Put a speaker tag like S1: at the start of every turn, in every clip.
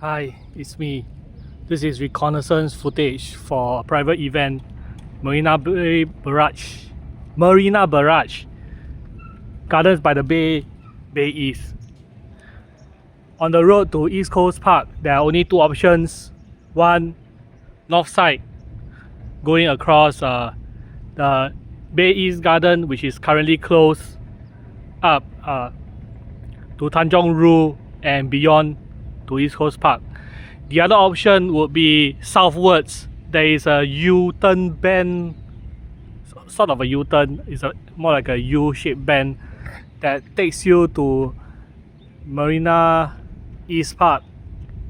S1: Hi, it's me. This is reconnaissance footage for a private event, Marina Bay Barrage. Marina Barrage, Gardens by the Bay, Bay East. On the road to East Coast Park, there are only two options. One, north side, going across the Bay East Garden, which is currently closed, up to Tanjong Rhu and beyond to East Coast Park. The other option would be southwards. There is a U-turn bend, sort of a U-turn. It's more like a U-shaped bend that takes you to Marina East Park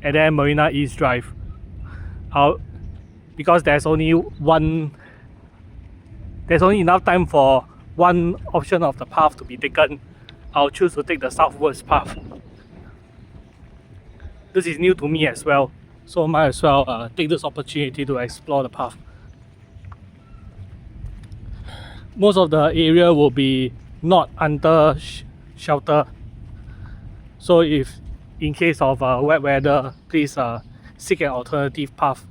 S1: and then Marina East Drive. Because there's only enough time for one option of the path to be taken, I'll choose to take the southwards path. This is new to me as well, so might as well take this opportunity to explore the path. Most of the area will be not under shelter, so if in case of wet weather, please seek an alternative path.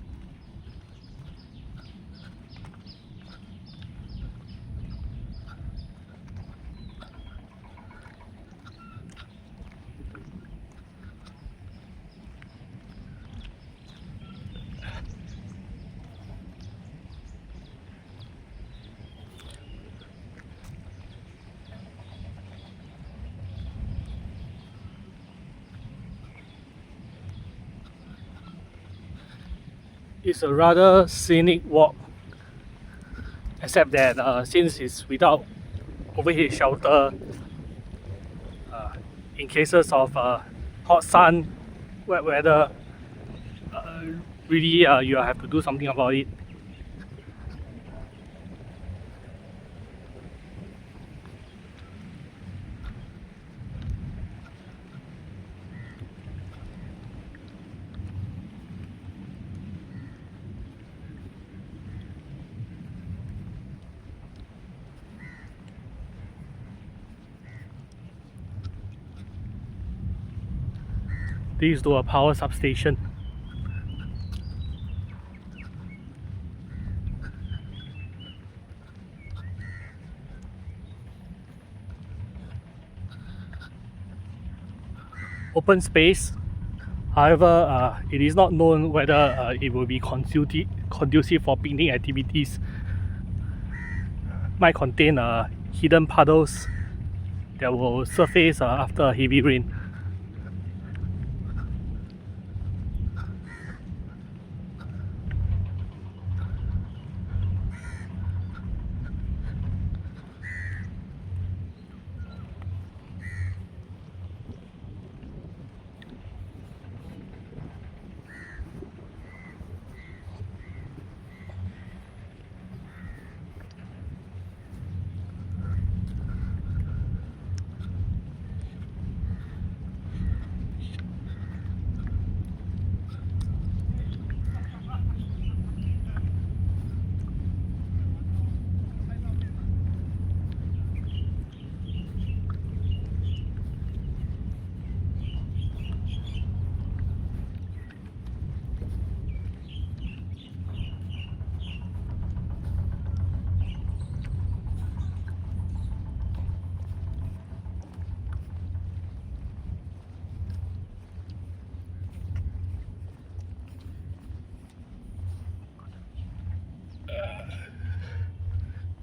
S1: It's a rather scenic walk, except that since it's without overhead shelter, in cases of hot sun, wet weather, really you have to do something about it. This to a power substation. Open space. However, it is not known whether it will be conducive for picnic activities. Might contain hidden puddles that will surface after a heavy rain.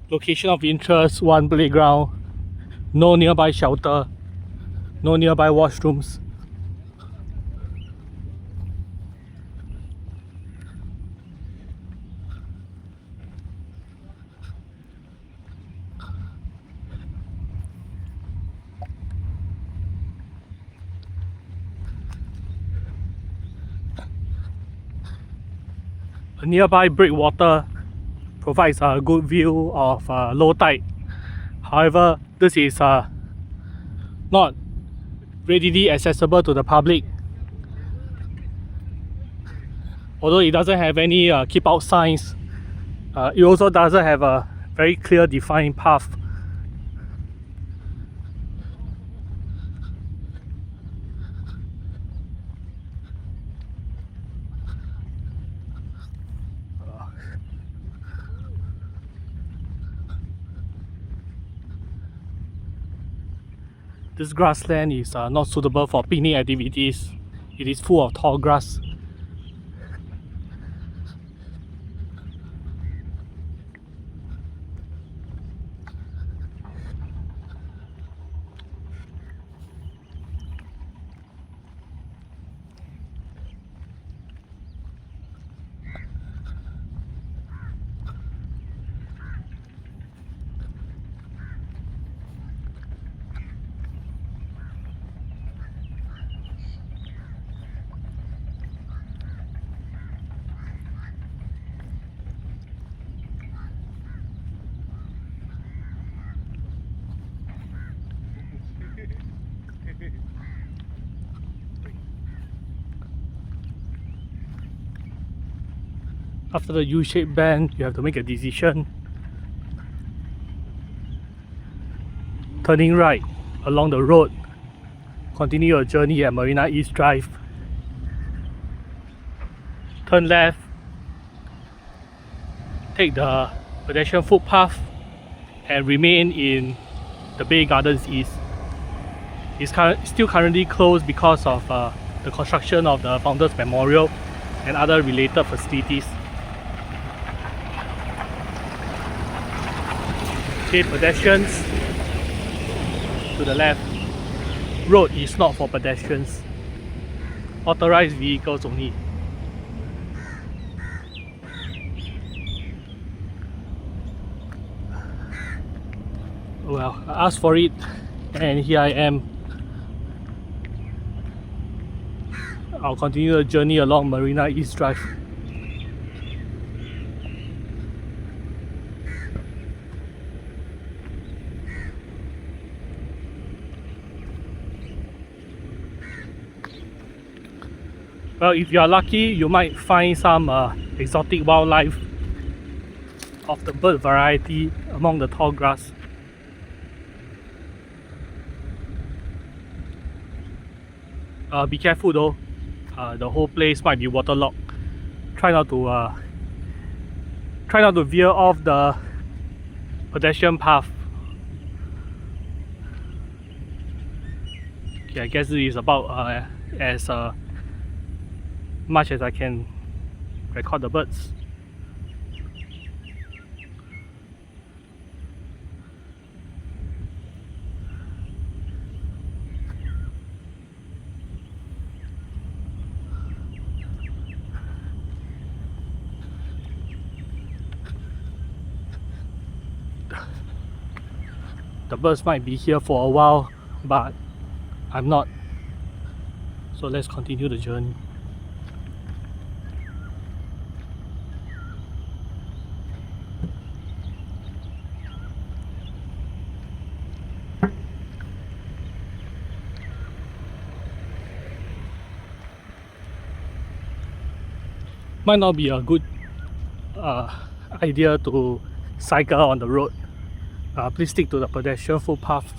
S1: Location of interest, one playground, no nearby shelter, no nearby washrooms. A nearby breakwater provides a good view of low tide. However, this is not readily accessible to the public. Although it doesn't have any keep out signs, it also doesn't have a very clear defined path. This grassland is not suitable for picnic activities. It is full of tall grass. After the U-shaped bend, you have to make a decision. Turning right along the road, continue your journey at Marina East Drive. Turn left, take the pedestrian footpath and remain in the Bay Gardens East. It's still currently closed because of the construction of the Founders Memorial and other related facilities. Okay, pedestrians to the left. Road is not for pedestrians. Authorized vehicles only. Well, I asked for it and here I am. I'll continue the journey along Marina East Drive. Well, if you are lucky, you might find some exotic wildlife of the bird variety among the tall grass. Be careful though, the whole place might be waterlogged. Try not to veer off the pedestrian path. Okay, I guess this is about as much as I can record the birds. The birds might be here for a while, but I'm not. So let's continue the journey. Might not be a good idea to cycle on the road. Please stick to the pedestrian footpath.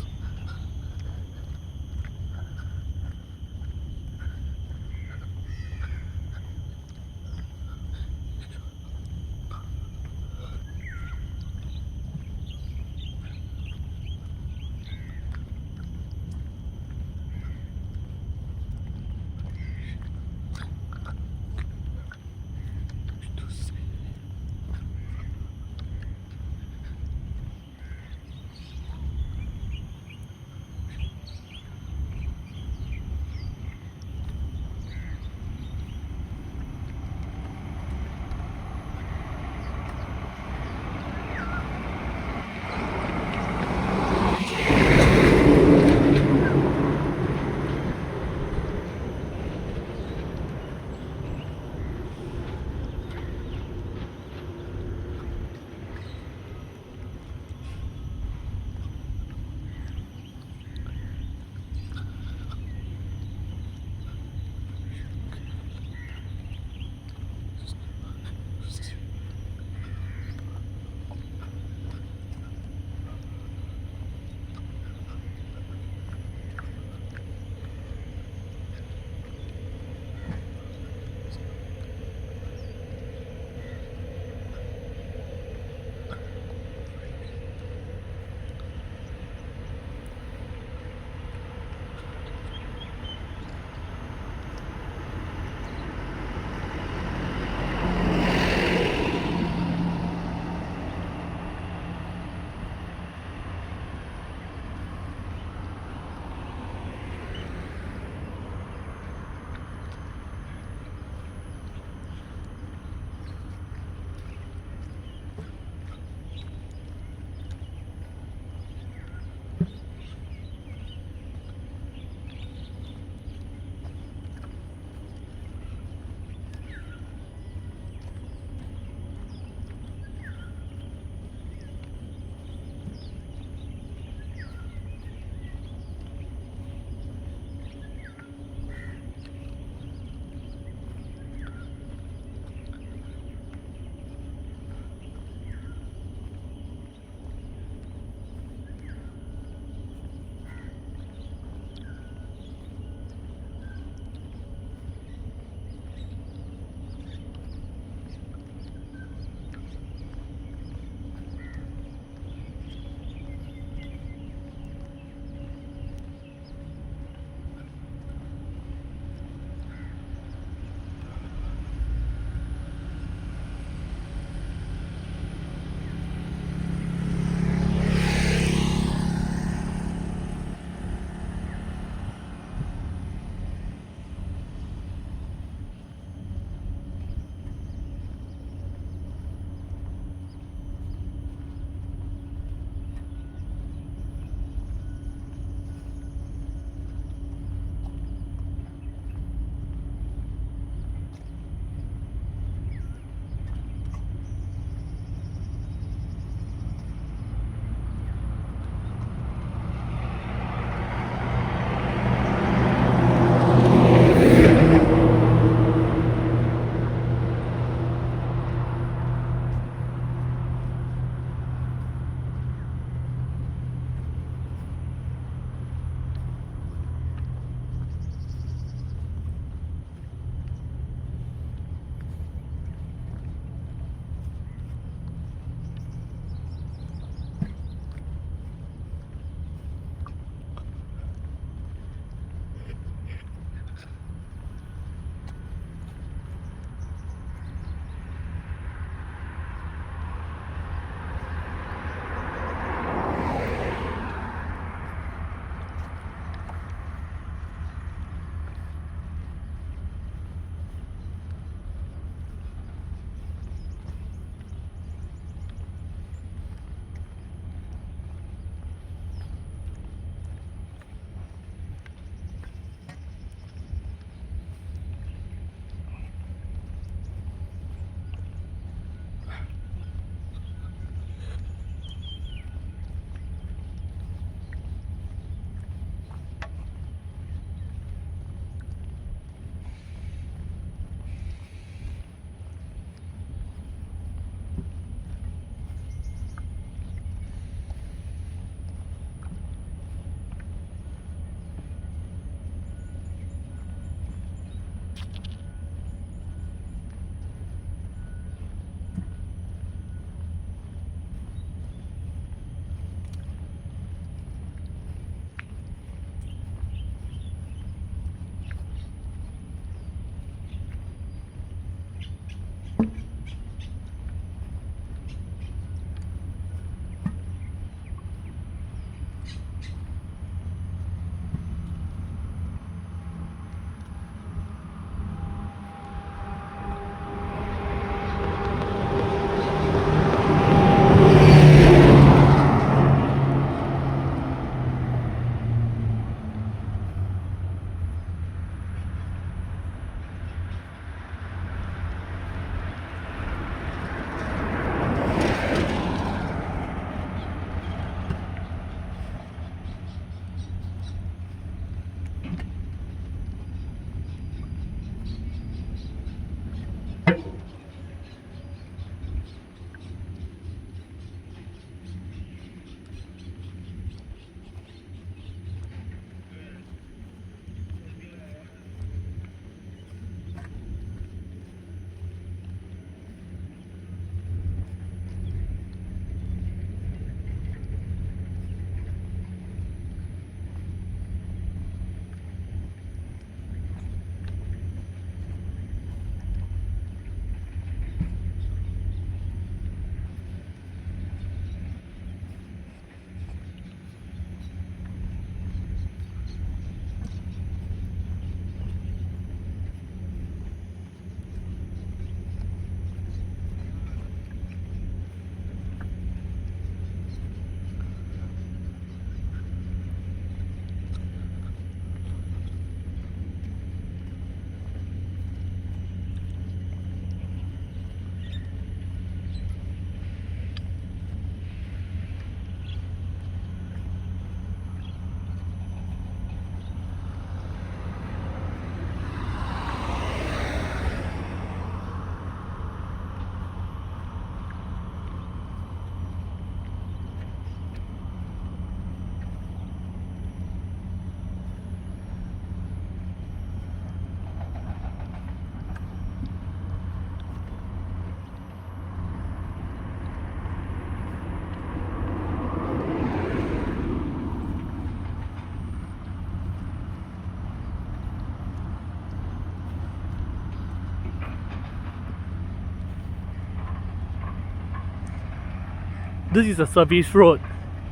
S1: This is a service road.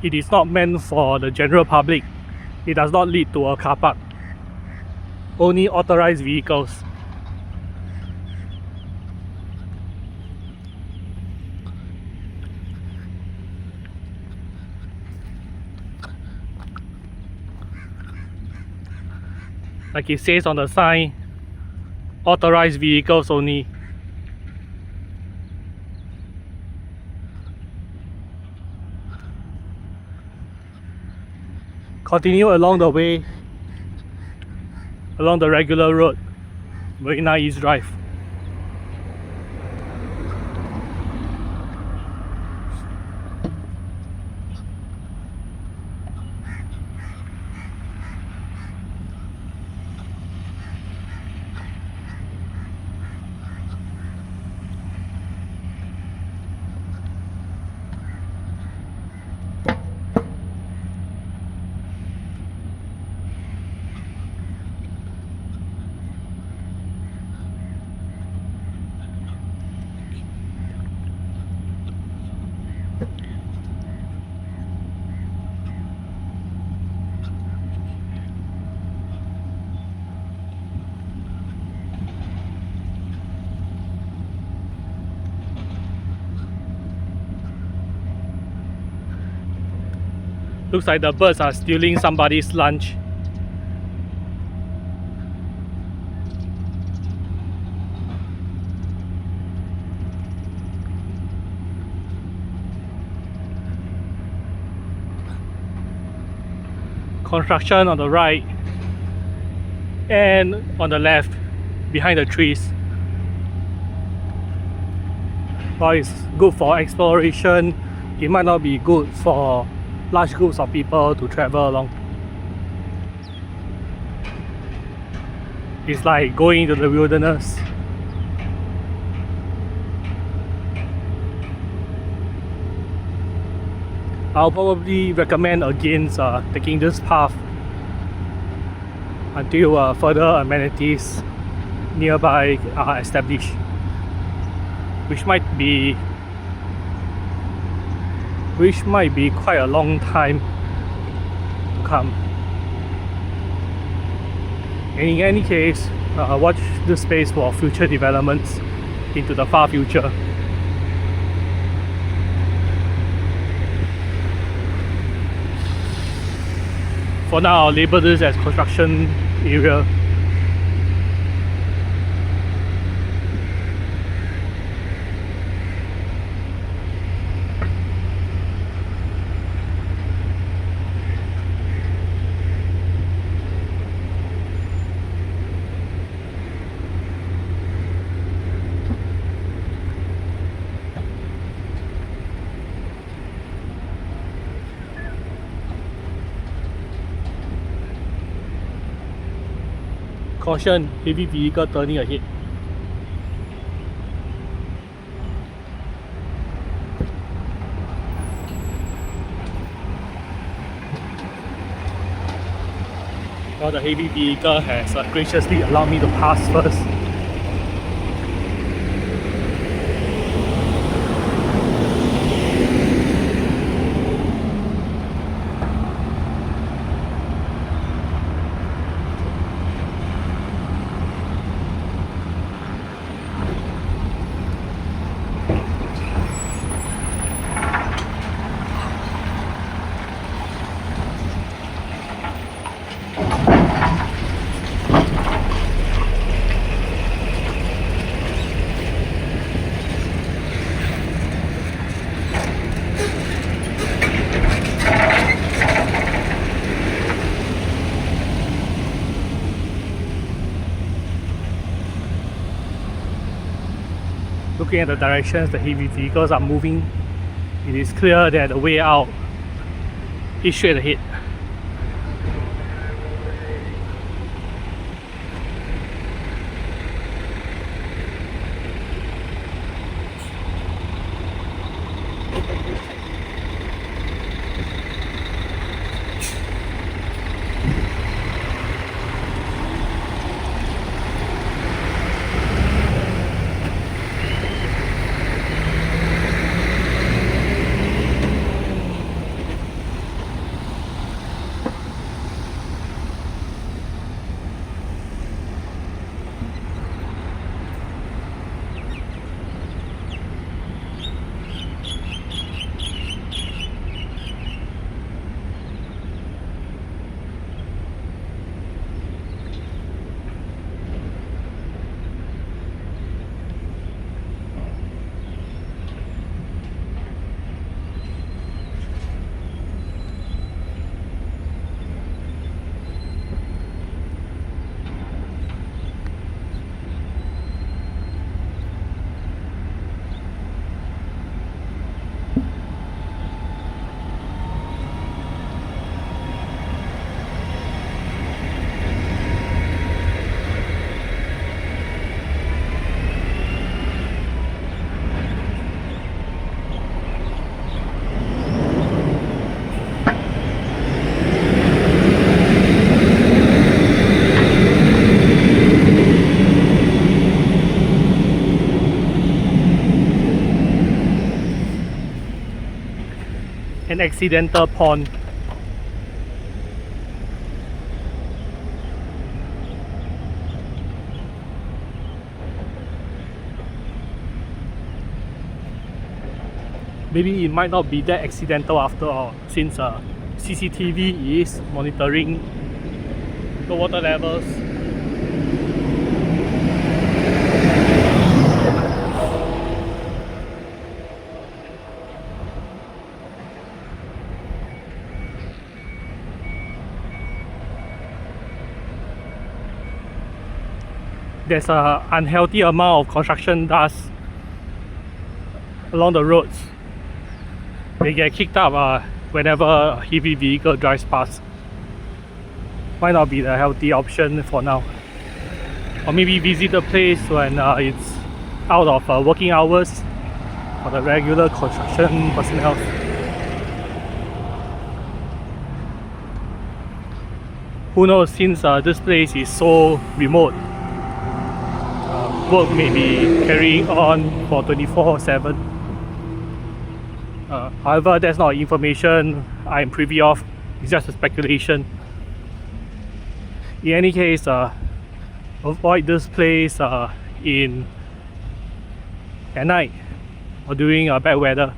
S1: It is not meant for the general public. It does not lead to a car park. Only authorized vehicles. Like it says on the sign, authorized vehicles only. Continue along the way, along the regular road, Marina East Drive. Looks like the birds are stealing somebody's lunch. Construction on the right and on the left behind the trees. While it's good for exploration, it might not be good for large groups of people to travel along. It's like going into the wilderness. I'll probably recommend against taking this path until further amenities nearby are established, which might be quite a long time to come. And in any case, watch this space for future developments into the far future. For now, I'll label this as construction area. Caution, heavy vehicle turning ahead. Well, the heavy vehicle has graciously allowed me to pass first. Looking at the directions the heavy vehicles are moving, it is clear that the way out is straight ahead. an accidental pond. Maybe it might not be that accidental after all, since CCTV is monitoring the water levels. There's an unhealthy amount of construction dust along the roads. They get kicked up whenever a heavy vehicle drives past. Might not be the healthy option for now. Or maybe visit the place when it's out of working hours for the regular construction personnel. Who knows, since this place is so remote, work may be carrying on for 24/7. However, that's not information I'm privy of. It's just a speculation. In any case, avoid this place at night or during bad weather.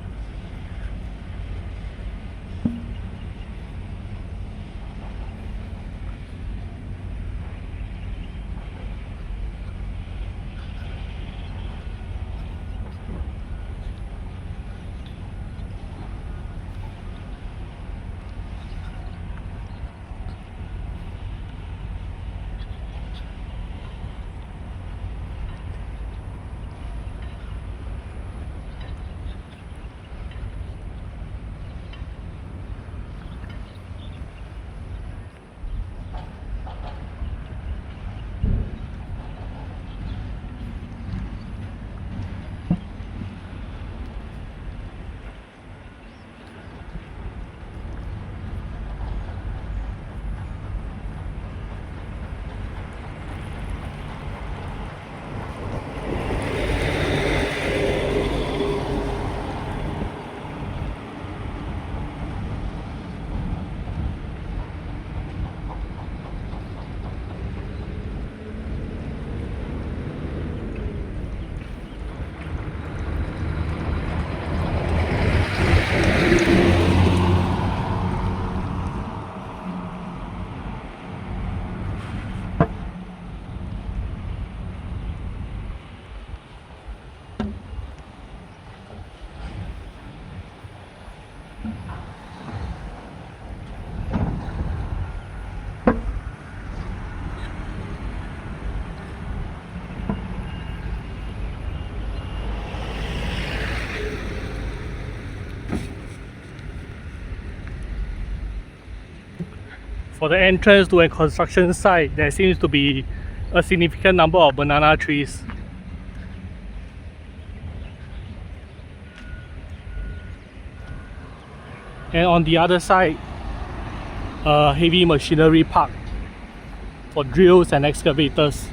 S1: For the entrance to a construction site, there seems to be a significant number of banana trees. And on the other side, a heavy machinery park for drills and excavators.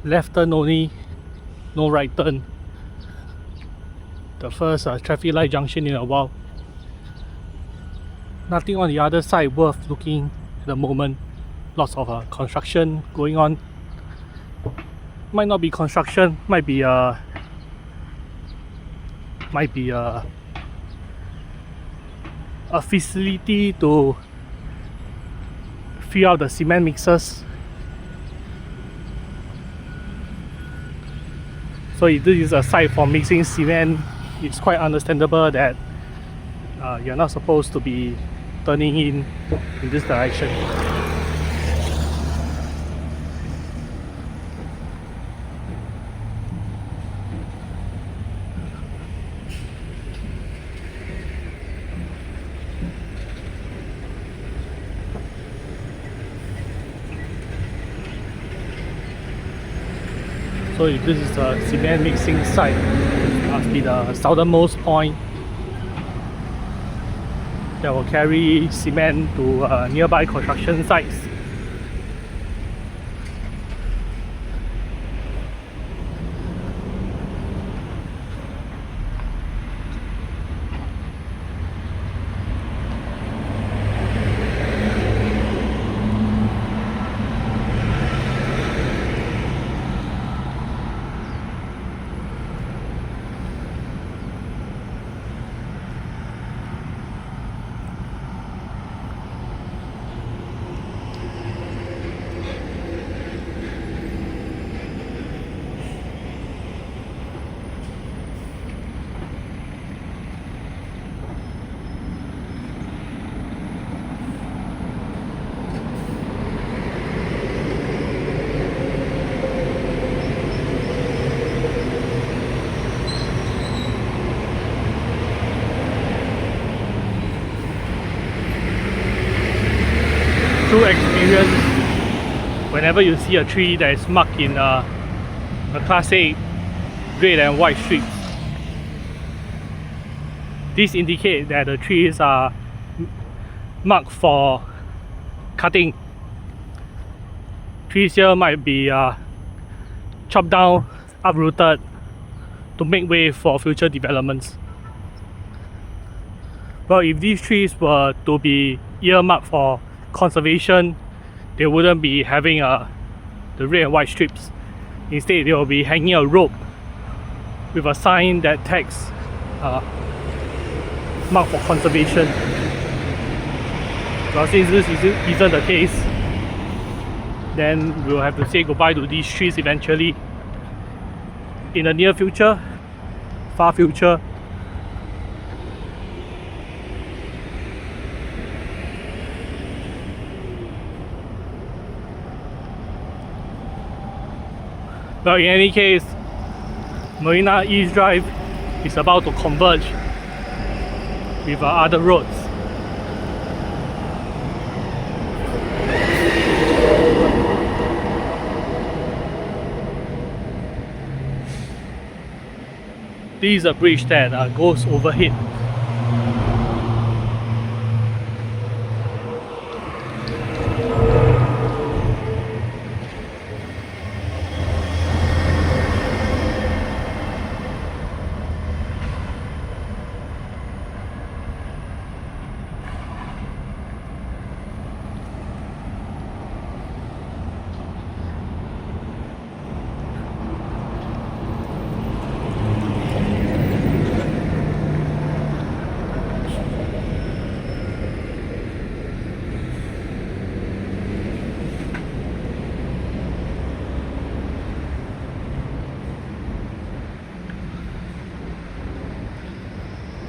S1: left turn only, no right turn. The first traffic light junction in a while. Nothing on the other side worth looking at the moment. Lots of construction going on. Might not be construction, might be a facility to fill out the cement mixers. So if this is a site for mixing cement, it's quite understandable that you're not supposed to be turning in this direction. So if this is a cement mixing site, it must be the southernmost point that will carry cement to nearby construction sites. Through experience, whenever you see a tree that is marked in a Class A red and white strips, this indicates that the trees are marked for cutting. Trees here might be chopped down, uprooted to make way for future developments. Well, if these trees were to be earmarked for conservation, they wouldn't be having the red and white strips. Instead, they will be hanging a rope with a sign that tags marked for conservation. Well, since this isn't the case, then we'll have to say goodbye to these trees eventually. In the near future, far future. Well, in any case, Marina East Drive is about to converge with other roads. This is a bridge that goes overhead.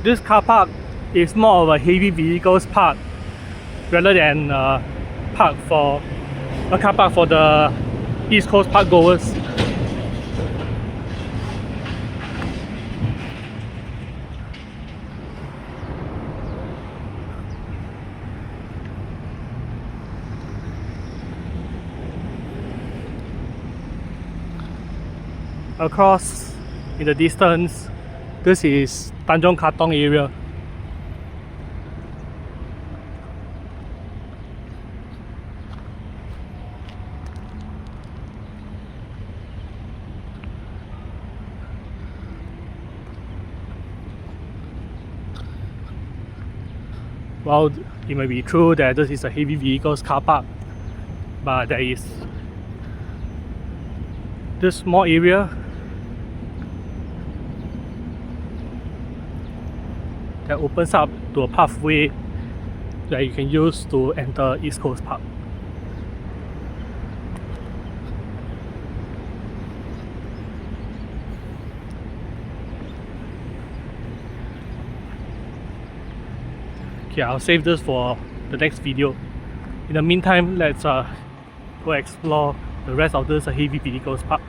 S1: This car park is more of a heavy vehicles park rather than a car park for the East Coast park goers. Across in the distance, this is Tanjong Katong area. Well, it may be true that this is a heavy vehicles car park, but there is this small area that opens up to a pathway that you can use to enter East Coast Park. Okay, I'll save this for the next video. In the meantime, let's go explore the rest of this heavy vehicles park.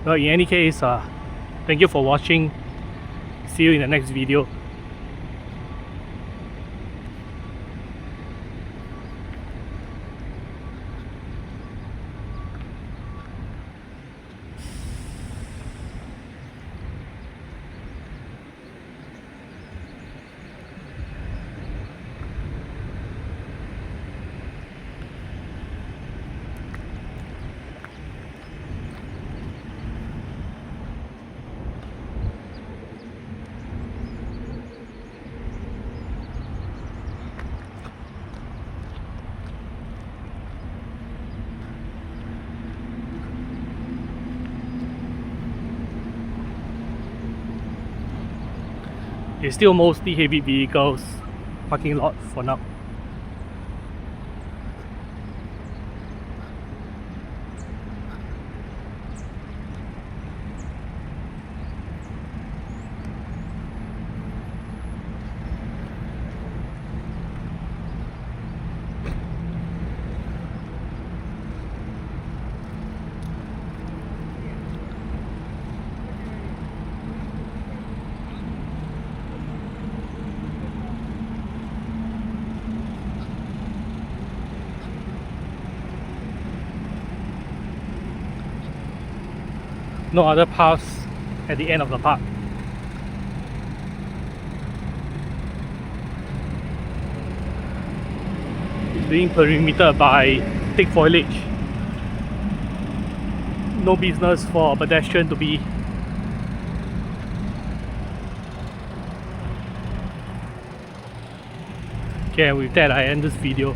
S1: Well, in any case, thank you for watching. See you in the next video. It's still mostly heavy vehicles parking lot for now. No other paths at the end of the park. It's being perimetered by thick foliage. No business for a pedestrian to be. Okay, and with that I end this video.